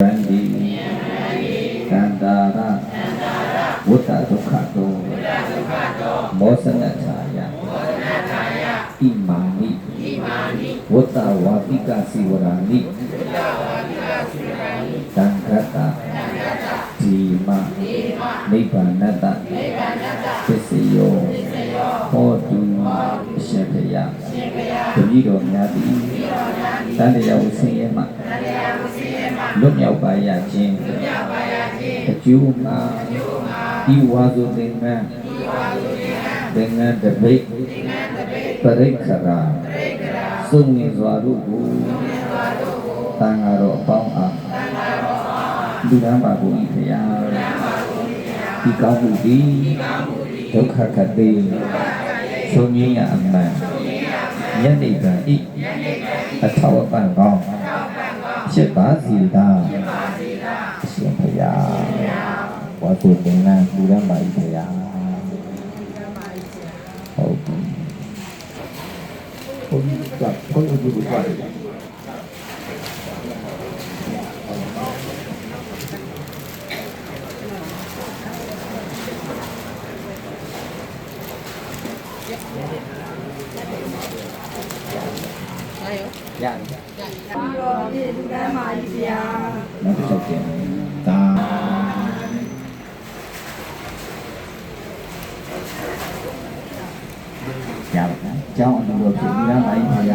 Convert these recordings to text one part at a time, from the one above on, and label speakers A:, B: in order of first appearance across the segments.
A: Brandi Gandara Buddha Dukhato Mosanataya Imani Buddha Wapika Sivarani Dangata Dima Nibanata Pisayo Hodu Shataya Tumido Nyadi Tandaya Usiyama Lumya Upaya Jin Juma Iwazu Dengan Debik Perikara Sungi Zwarubu Tangaro Pang'a Durang Babu Ipaya Ika Budi Dukha Kati Sunyi Amma Yandi Bani Atawa Bangong Siapa Sida Siapaya Waktu dengan Durang Babu Ipaya Con uji buka Ya. Nanti saja. Chào cháu ăn được chuyện ra lại thì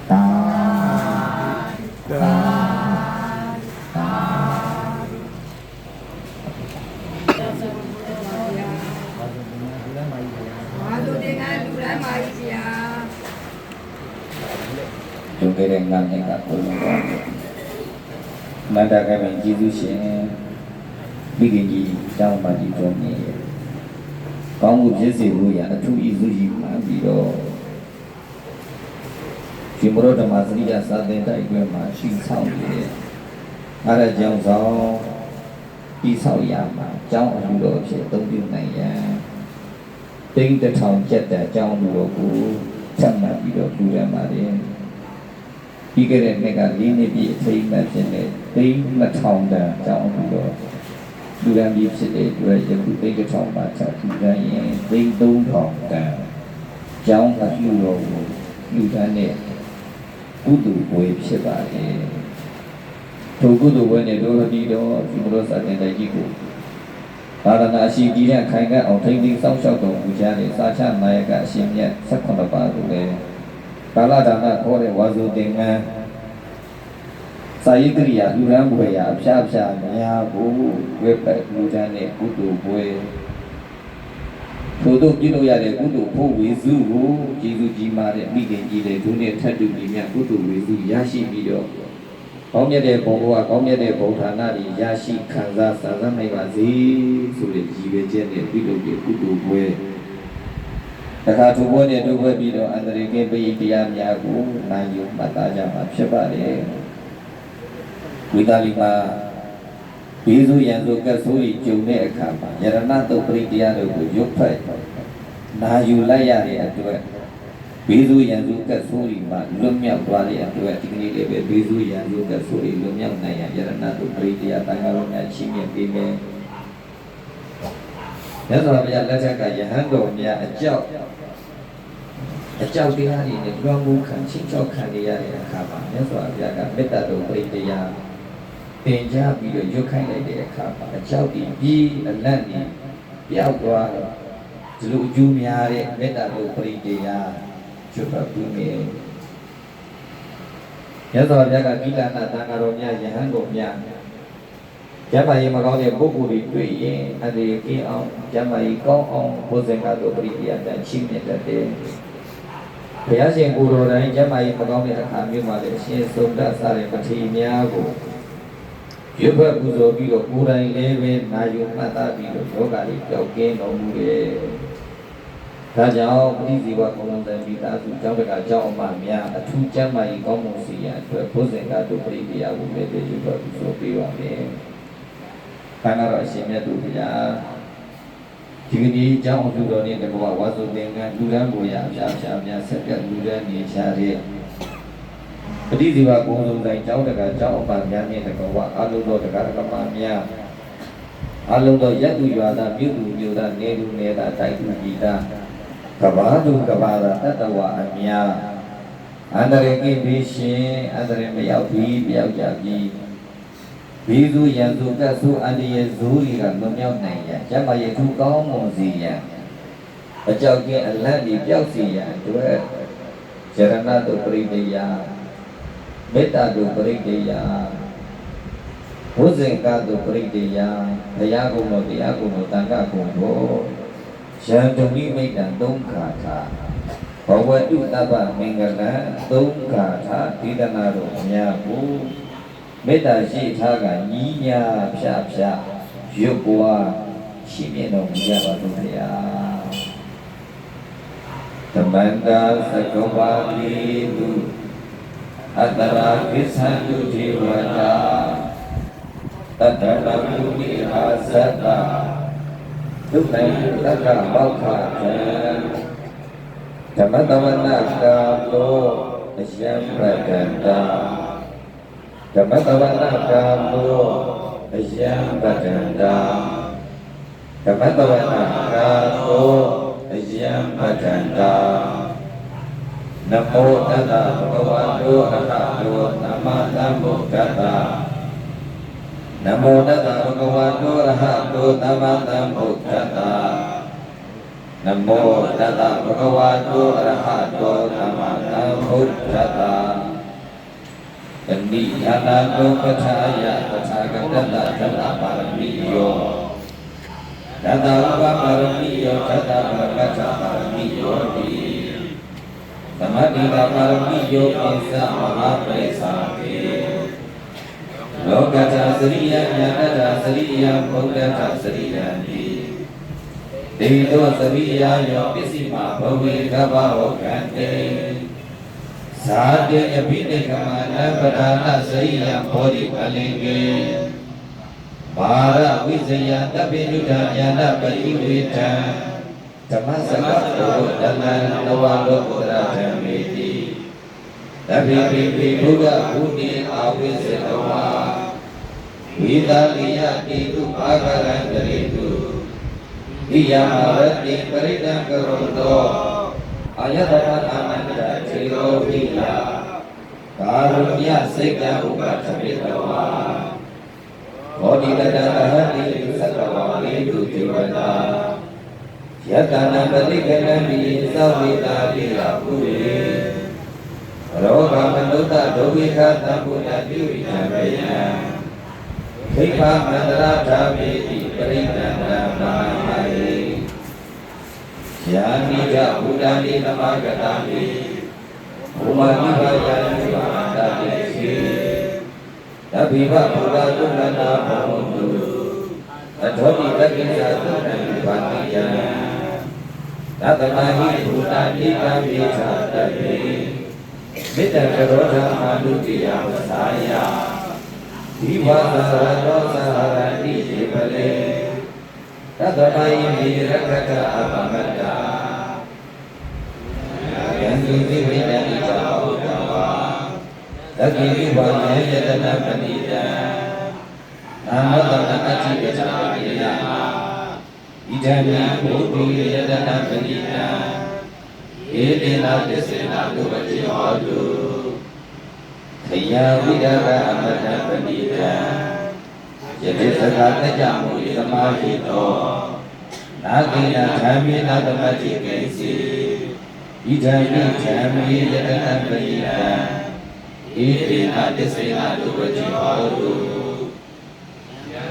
A: ta chúng tôi đang làm những các công việc mà đã cái mình chỉ duy trì biết cái gì trong mà chỉ trong này có một cái gì vui à chú ý duy trì mà bị đó chỉ một đôi mà xử lý ra sao đến tại cái mà sinh sau thì ở đây trong gió đi sau nhà mà trong ở đó sẽ tông điều này tính tới thòng chết tại trong đồ của chẳng là bị đó vui ra mà đi khi cái này cái lý này bị thấy mà trên này tính mà thòng là trong đồดูแลดีสิเด็ดด้วยจะพูดไปกับชาวบ้านชาวที่ได้ติ้งตุ้งทองแต่เจ้าก็อยู่ด้านเนี่ยกุดูบวยใช่ป่ะเนี่ยถูกกุดูบวยเนี่ยดูดีดูที่มันรู้สึกในใจกูตาหน้าชีดีเนี่ยใครก็เอาทิ้งทิ้งเศร้าเศร้าตัวผู้ชายเนี่ยสาชาตินายก็ชิมเนี่ยสักคนละบาทเลยตาละด้านนั้นเขาเรียกว่าจุดเด่นไงสายกริยาดูแลบุยาพิชาเนี่ยบูเว็บแบบดูแลเนี่ยกุดูบุยทุกๆที่เราอยากเรียนกุดูผู้วิสุจีสุจีมาเนี่ยมีเกณฑ์จีเลยทุกเนี่ยทัดดูดีเนี่ยกุดูวิสุยาชีมีดอกเขาเนี่ยเด็กบอกว่าเขาเนี่ยเด็กบอกฐานะดียาชีขันซาสารไม่ว่าสิสุดจีเวเจเนี่ยพิโดเนี่ยกุดูบุยแต่ข้าทุกคนเนี่ยทุกคนพิโดอันตรายเกินไปอีกอย่างยากูนายยุมาตาจะมาเชื่อป่ะเนี่ยဝိသလီမှာဘေးဆိုရန်ဆိုကတ်ဆိုးကြီးကျုံတဲ့အခါမှာယရဏတုတ်ပရိတရားတို့ကိုရုပ်ဖက်နာယူလိုက်ရတဲ့အတွက်ဘေးဆိုရန်ဆိုကတ်ဆိုးကြီးမှာလွတ်မြောက်သွားတဲ့အတွက်ဒီကနေ့လည်းပဲဘေးဆိုရန်ဆိုကတ်ဆိုးကြီးလွတ်မြောက်နိုင်ရယရဏတုတ်ပရိတရားတန်ခါတော်များချီးမြှင့်ပေးမယ်။မြတ်စွာဘုရားလက်ထက်ကယဟန်တော်များအကြောက်တရားတွေနဲ့လွန်မှုခံချင်းချောက်ခံရတဲ့အခါမှာမြတ်စွာဘုရားကမေတ္တာတော်ပရိတရားသင်ကြားပြီးတော့ရွတ်ခိုင်းလိုက်တဲ့အခါမှာအကြောက်ဒီပြီးအလန့်နေပြောက်သွားတော့ဒီလိုအကျိုးများတဲ့မေတ္တာတော်ပရိတရားရွတ်ဖတ်ပြီးမြတ်စွာဘုရားကကိလနာသံဃာတော်များယဟန်တော်များကျမ်းမာရေးမကောင်းတဲ့ပုဂ္ဂိုလ်တွေတွေ့ရင်အတေကင်းအောင်ကျမ်းမာရေးကောင်းအောင်ဘုဇင်္ဂတော်ပရိတရားတန်ရှင်းမြတ်တဲ့ဘုရားရှင်ကိုယ်တော်တိုင်ကျမ်းမာရေးမကောင်းတဲ့အခါမျိုးမှာလည်းအရှင်သုံးတတ်စားတဲ့ပတိများကိုရွတ်ဖတ်ပူဇော်ပြီးတော့ကိုယ်တိုင်လည်းပဲနာယူမှတ်သားပြီးတော့ယောဂလေးကြောက်ကင်းတော်မူတယ်။ဒါကြောင့်ပဋိဇီဝကုလုံးတန်မိသားစုကျောင်းတကာကျောင်းအမများအထူးကျမ်းမာရေးကောင်းမှုစီရန်အတွက်ဘုဇင်္ဂတို့ပရိတရားကိုလည်းရွတ်ဖတ်ပူဇော်ပေးပါမယ်။ခန္ဓာတော်အရှင်မြတ်တို့ဘုရားဒီကနေ့ကျောင်းအထူးတော်နဲ့တကွာဝါစုသင်္ကန်းလူရန်ကိုရအပြားများဆက်ကလူရန်နေချတဲ့ ပฏิစီဝကုံဆုံးတိုင်းကျောင်းတကာကျောင်းအပများမြင့်တကဝအလုံးတော်တကာကမများအလုံးတော်ရက်သူရွာသားမြို့သူမြို့သားနေသူနေသားတိုက်သူကြီးသားကဘာသူကဘာသာတတဝအများအန္တရာယ်ကိဘေးရှင်အန္တရာယ်မရောက်ပြီးပြောက်ကြပြီးဘီသူရန်သူကဆုအန္တရာယ်ဇိုးတွေကလွန်မြောက်နိုင်ရကျမရဲ့သူကောင်းမွန်စီရန်အကြောက်ကင်းအလန့်ဒီပြောက်စီရန်အတွက်ဇရဏတုပရိဒေယမေတ္တာတုပရိဒေယဘုဇင်ကတုပရိဒေယဘုရားကုံတော်တရားကုံတော်တန်ခါကုံတော်ရန်တုန်ဤမိတ္တံသုံးခါထာဘဝတုတပ္ပမင်္ဂလံသုံးခါထာဒီတနာတို့အများကိုမေတ္တာရှိထားကညီးညာဖြာဖြာရွတ်ပွားရှိမြင့်တော်မူကြပါလို့ဘုရားသမန္တာသကဝါတိတုအတရာကိသံတုဒေဝတာတတရမုနိအာသတ္တဒုက္ခိတက္ကမောက္ခတံဓမ္မတဝနာကာလောအယံပတ္တန္တာဓမ္မတဝနာကာလောအယံပတ္တန္တာဓမ္မတဝနာကာလောအယံပတ္တန္တာနမောတတဗုဒ္ဓဝါဒောအရဟတောသမ္မာသမ္ဗုဒ္ဓတ္တနမောတတဗုဒ္ဓဝါဒောအရဟတောသမ္မာသမ္ဗုဒ္ဓတ္တနမောတတဗုဒ္ဓဝါဒောအရဟတောသမ္မာသမ္ဗုဒ္ဓတ္တတဏိယနာတောပဋ္ဌာယပဋ္ဌာကတ္တသတ္တပါရမီယောတတ္တဥပပါရမီယောတတ္တပရမတ္ထပါရမီယောတိသမတိတာပါရမီယောပိသမဟာပရိသတိလောကတာသရိယညာတတာသရိယဘုဒ္ဓတာသရိယတိဒေတောသရိယယောပစ္စည်းမဘဝေကဗ္ဗဝကံတေဇာတေအဘိနိကမနပဒါနသရိယဘောဓိပလင်ကေဘာရဝိဇယတပိနုဒညာဏပတိဝေတံဓမ္မစကသောဓမ္မနဝလောကုတ္တဓမ္မေတိတပိပိပိဘုရားဘုတိအာဝိစေတဝါဝိသလိယတိတုအာဂရံတရိတုဣယမရတိပရိဒံကရောတောအာယတနာအာနန္ဒခြေရောဝိယကာရုညစိတ်တံဥပသပိတဝါဘောဓိတတအဟတိသတ္တဝါလေတုတိဝတာယတနာပတိကနံမိသောဝိတာတိယပုရိရောဂမနုတဒုဝိခသံပုဏ္ဏတိဝိနံယံခိခာမန္တရာဓာမေတိပရိဒံဓမ္မာဟိယာနိကြဘုဒ္ဓံဒီသမဂတာမိဘုမာနိဗ္ဗာယံနိဗ္ဗာန်တတိရှိတပိဘဘုရားသုဏနာဘောတုအထောတိတကိစ္စသုဏံဘာတိယံသတ္တမဟိဘုဒ္ဓတိကံပိသတတိမေတ္တကရောဓအာနုတိယဝသာယဒီဝါသရတောသဟရတိေပလေသတ္တမယိမိရကကအပမတ္တာယံတိဝိဒတိသာဘုဒ္ဓဝါသကိဝိဘာယေယတနာပဏိတံအာမတတအတိပဇာပိယဣဒံမိဘုဒ္ဓေယတနာပဏိတံဧတေနသစ္စေနသုပတိဟောတုခယဝိဒကအမတပဏိတံယတိသက္ကတကြမုသမာဟိတောနာကိနဓမ္မေနသမတိကိစီဣဒံမိဓမ္မေယတနာပဏိတံဧတေနသစ္စေနသုပတိဟောတု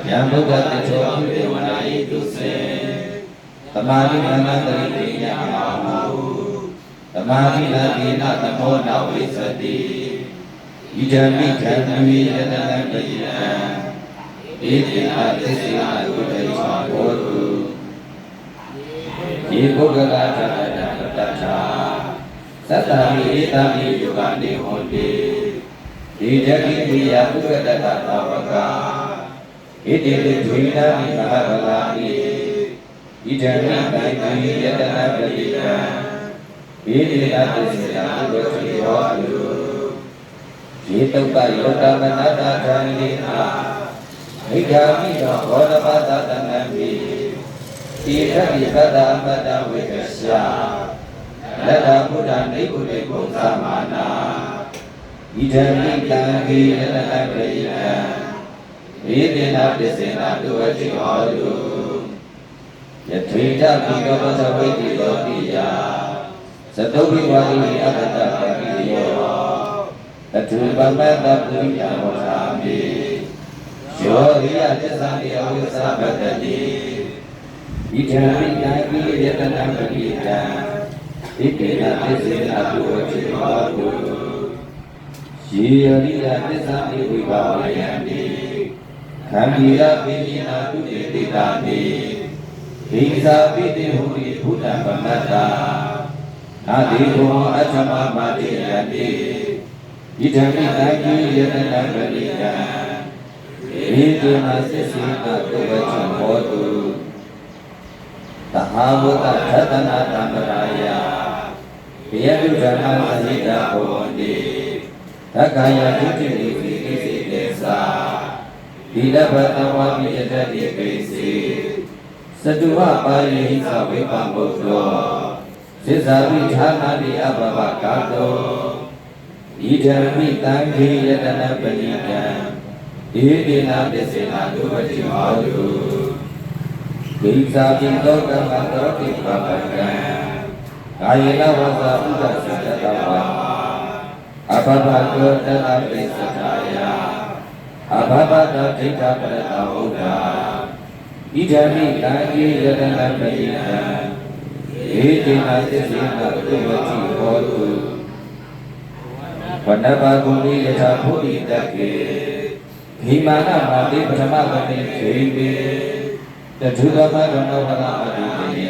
A: ယံဘုဒ္ဓတိသောဥဒေဝနာယိတုစေသမာဓိမနတရိတိယမာဟုသမာဓိနာတိနသမောနဝိသတိဣဒံမိဓမ္မေယတနာပဏိတံဧတေနသစ္စေနသုပတိဟောတုယေပုဂ္ဂလာတတတတ္ထာသတ္တမိဧတမိယုဂာနေဟောတိဒီတကိပိယပုဂ္ဂတတသဝကဣတိတိဒွိနာမိမဟာဗလာတိဣဒံမိတံတိယတနာပတိတံဣတိနာသစ္စေနသုပတိဟောတုယ ယေတုပ္ပယုတ္တမနတသံလိနာဣဒာမိသောဘောဓဘာသာတနံမိတိရတိပတ္တမတ္တဝိကရှာလတ္တဗုဒ္ဓနိဗ္ဗုတိကုသမာနာဣဒံမိတံခိရတနပရိယံဧတေနပစ္စေနတုဝတိဟောတုယထေတပိကောပသဝိတိလောတိယသတုပိဝါတိအတ္တတပိယောအထုပမတ္တပုရိယဝါမိယောရိယသစ္စာတိအဝိသဗတတိဣဒံမိတံခိရတနပရိယံဣတေနပစ္စေနတုဝတိဟောတုယေရိယသစ္စာတိဝိဘာဝယံတိခန္ဒီရပိနိနာတုတေတိတာမိဒိသာပိတိဟူတိဘုဒ္ဓပမတ္တာနာတိဘောအထမမတိယတိဣဒံမိတံခိယတနပရိယံဧတေနသစ္စေနတုဝတိဟောတုသဟာဝတ္တသတ္တနာတံပရာယဘေယတုဓမ္မသဟိတဘောဝန္တိသက္ကာယဒုတိယပိတိစေတေသာဒီလဘတဝါပိယတတိပိစေသတုဝပါယေဟိသဝိပံဘုဒ္ဓောသစ္စာပိဌာနာတိအဘဘကာတောဣဒံမိတံခိယတနပရိယံဧတေနပစ္စေနတုဝတိဟောတုဒိသာပိတောကမတောတိပပကံကာယေနဝဇာဥဒ္ဒသတ္တဝါအဘဘကောတတပိသထာယအဘဘတဒိဋ္ဌပရတဝုဒ္ဓဣဒံမိတံခိယတနပရိယံဧတေနသစ္စေနတုဝတိဟောတုဝနပကုဏိယထာဘုဒ္ဓိတကေဟိမာနမာတိပထမဂတိခေပိတထုကမကမောပနာအတုတေ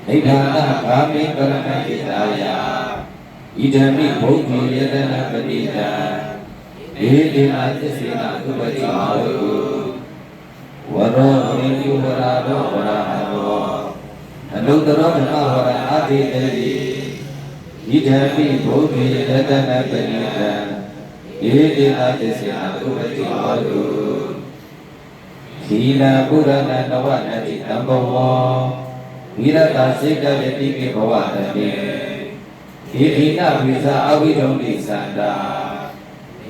A: နိဒာနဂာမိကရဏိတာယဣဒံမိဘုဒ္ဓိယတနပတိတံဧတေနသစ္စေနတုဝတိဟောတုဝရောဝိညုဝရာရောဝရဟရောအနုတ္တရောဓမ္မဝရအတိတေဣဒံမိဘုဒ္ဓိယတနပတိတံဧတေနသစ္စေနတုဝတိဟောတုသီလပုရဏနဝနတိတံဘဝံဝိရတစေကယတိကေဘဝတတိဣတိနဝိဇာအဝိဒုံတိသန္တာ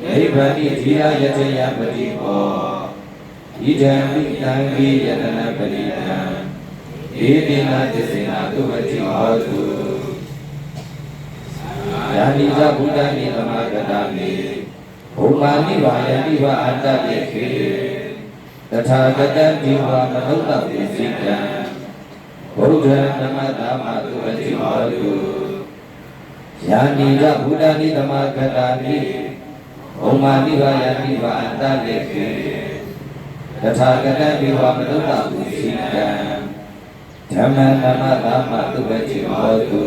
A: နိဗ္ဗာနိဓိယယတယပတိဘောဣဒံမိတံခိယတနပရိယံဧတေနသစ္စေနတုဝတိဟောတုယာနိဇဗုဒ္ဓနိသမဂတာမိဘုမာနိဗ္ဗာယတိဝအတ္တတိခေတထာဂတံဒီဝမနုဿပိစိကံဘုဒ္ဓံဓမ္မတာမတုဝတိဟောတုယာနိဇဗုဒ္ဓနိသမဂတာမိဘုမာနိဗ္ဗာယတိဝအတ္တတိခေတထာဂတံဒီဝမနုဿပိစိကံဓမ္မတာမတုဝတိဟောတု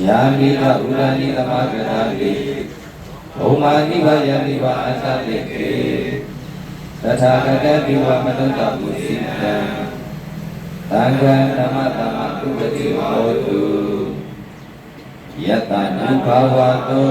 A: ယာနိဇဗုဒ္ဓနိသမဂတာမိဘုမာနိဗ္ဗာယတိဝအတ္တတိခေတထာဂတံဒီဝမနုဿပုစိတံသံဃံဓမ္မတုဝတိဟောတုယတ္တနုဘာဝတော